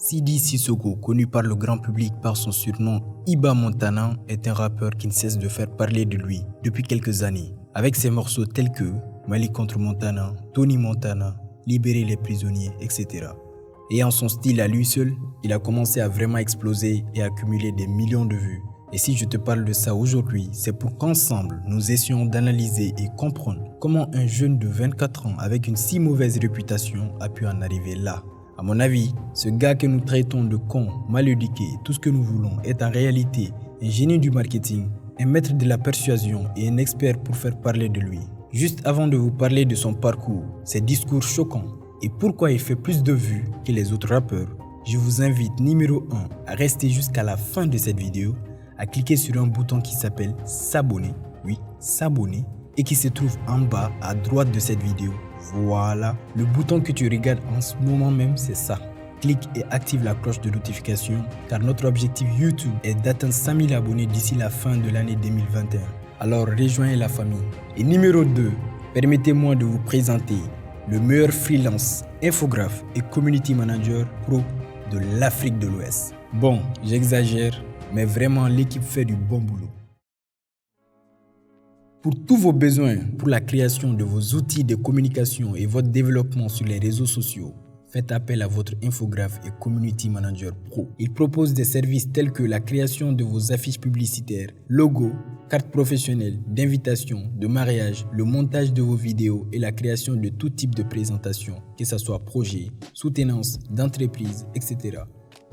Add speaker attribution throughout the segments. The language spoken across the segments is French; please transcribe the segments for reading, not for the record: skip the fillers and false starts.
Speaker 1: Sidi Cissokho, connu par le grand public par son surnom Iba Montana, est un rappeur qui ne cesse de faire parler de lui depuis quelques années, avec ses morceaux tels que Mali contre Montana, Tony Montana, Libérer les prisonniers, etc. Et en son style à lui seul, il a commencé à vraiment exploser et accumuler des millions de vues. Et si je te parle de ça aujourd'hui, c'est pour qu'ensemble, nous essayons d'analyser et comprendre comment un jeune de 24 ans avec une si mauvaise réputation a pu en arriver là. À mon avis, ce gars que nous traitons de con, mal éduqué, tout ce que nous voulons, est en réalité un génie du marketing, un maître de la persuasion et un expert pour faire parler de lui. Juste avant de vous parler de son parcours, ses discours choquants et pourquoi il fait plus de vues que les autres rappeurs, je vous invite numéro 1 à rester jusqu'à la fin de cette vidéo, à cliquer sur un bouton qui s'appelle s'abonner, oui, s'abonner, et qui se trouve en bas à droite de cette vidéo. Voilà, le bouton que tu regardes en ce moment même, c'est ça. Clique et active la cloche de notification car notre objectif YouTube est d'atteindre 100 000 abonnés d'ici la fin de l'année 2021. Alors rejoignez la famille. Et numéro 2, permettez-moi de vous présenter le meilleur freelance, infographe et community manager pro de l'Afrique de l'Ouest. Bon, j'exagère, mais vraiment l'équipe fait du bon boulot. Pour tous vos besoins, pour la création de vos outils de communication et votre développement sur les réseaux sociaux, faites appel à votre infographe et community manager pro. Il propose des services tels que la création de vos affiches publicitaires, logos, cartes professionnelles, d'invitation, de mariage, le montage de vos vidéos et la création de tout type de présentation, que ce soit projet, soutenance, d'entreprise, etc.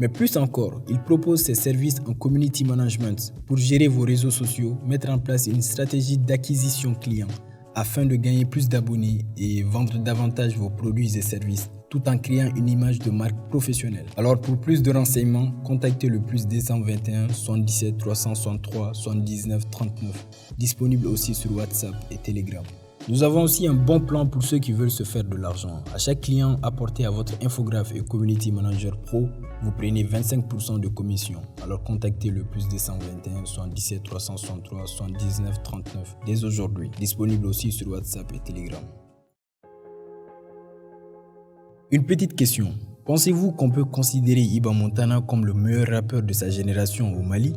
Speaker 1: Mais plus encore, il propose ses services en community management pour gérer vos réseaux sociaux, mettre en place une stratégie d'acquisition client afin de gagner plus d'abonnés et vendre davantage vos produits et services tout en créant une image de marque professionnelle. Alors pour plus de renseignements, contactez le +221 77 363 79 39, disponible aussi sur WhatsApp et Telegram. Nous avons aussi un bon plan pour ceux qui veulent se faire de l'argent. À chaque client apporté à votre infographe et community manager pro, vous prenez 25% de commission. Alors contactez le +221 77 363 79 39 dès aujourd'hui. Disponible aussi sur WhatsApp et Telegram. Une petite question. Pensez-vous qu'on peut considérer Iba Montana comme le meilleur rappeur de sa génération au Mali?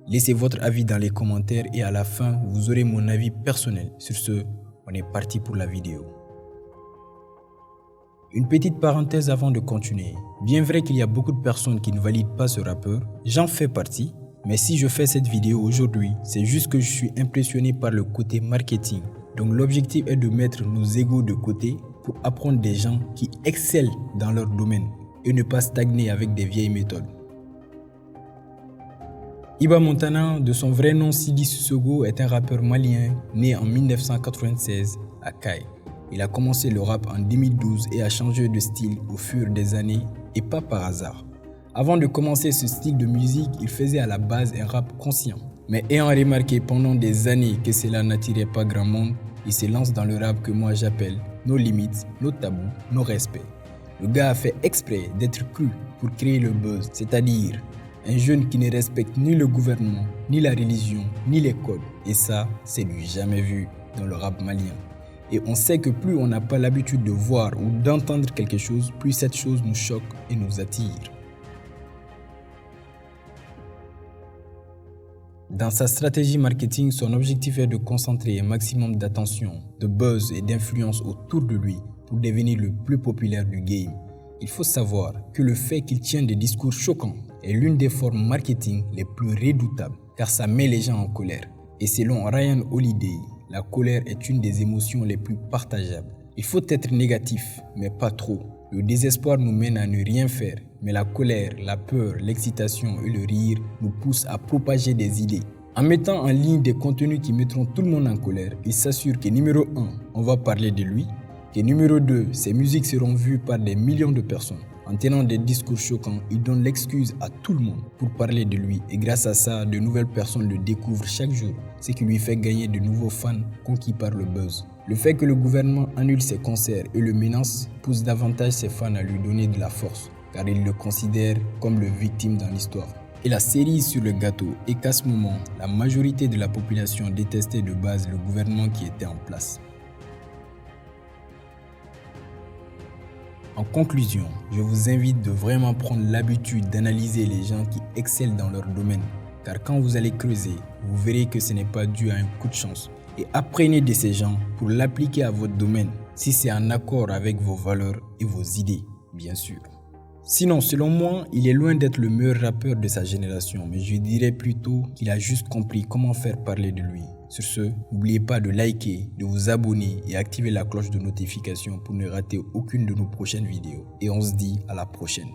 Speaker 1: Laissez votre avis dans les commentaires et à la fin, vous aurez mon avis personnel. Sur ce, on est parti pour la vidéo. Une petite parenthèse avant de continuer. Bien vrai qu'il y a beaucoup de personnes qui ne valident pas ce rappeur, j'en fais partie, mais si je fais cette vidéo aujourd'hui, c'est juste que je suis impressionné par le côté marketing. Donc l'objectif est de mettre nos égos de côté pour apprendre des gens qui excellent dans leur domaine et ne pas stagner avec des vieilles méthodes. Iba Montana, de son vrai nom Sidi Cissokho, est un rappeur malien né en 1996 à Caille. Il a commencé le rap en 2012 et a changé de style au fur des années et pas par hasard. Avant de commencer ce style de musique, il faisait à la base un rap conscient. Mais ayant remarqué pendant des années que cela n'attirait pas grand monde, il se lance dans le rap que moi j'appelle nos limites, nos tabous, nos respects. Le gars a fait exprès d'être cru pour créer le buzz, c'est-à-dire un jeune qui ne respecte ni le gouvernement, ni la religion, ni les codes. Et ça, c'est du jamais vu dans le rap malien. Et on sait que plus on n'a pas l'habitude de voir ou d'entendre quelque chose, plus cette chose nous choque et nous attire. Dans sa stratégie marketing, son objectif est de concentrer un maximum d'attention, de buzz et d'influence autour de lui pour devenir le plus populaire du game. Il faut savoir que le fait qu'il tienne des discours choquants est l'une des formes marketing les plus redoutables car ça met les gens en colère. Et selon Ryan Holiday, la colère est une des émotions les plus partageables. Il faut être négatif, mais pas trop. Le désespoir nous mène à ne rien faire, mais la colère, la peur, l'excitation et le rire nous poussent à propager des idées. En mettant en ligne des contenus qui mettront tout le monde en colère, il s'assure que numéro 1, on va parler de lui, que numéro 2, ses musiques seront vues par des millions de personnes. En tenant des discours choquants, il donne l'excuse à tout le monde pour parler de lui et grâce à ça, de nouvelles personnes le découvrent chaque jour, ce qui lui fait gagner de nouveaux fans conquis par le buzz. Le fait que le gouvernement annule ses concerts et le menace pousse davantage ses fans à lui donner de la force, car il le considère comme le victime dans l'histoire. Et la cerise sur le gâteau est qu'à ce moment, la majorité de la population détestait de base le gouvernement qui était en place. En conclusion, je vous invite de vraiment prendre l'habitude d'analyser les gens qui excellent dans leur domaine. Car quand vous allez creuser, vous verrez que ce n'est pas dû à un coup de chance. Et apprenez de ces gens pour l'appliquer à votre domaine, si c'est en accord avec vos valeurs et vos idées, bien sûr. Sinon, selon moi, il est loin d'être le meilleur rappeur de sa génération, mais je dirais plutôt qu'il a juste compris comment faire parler de lui. Sur ce, n'oubliez pas de liker, de vous abonner et activer la cloche de notification pour ne rater aucune de nos prochaines vidéos. Et on se dit à la prochaine.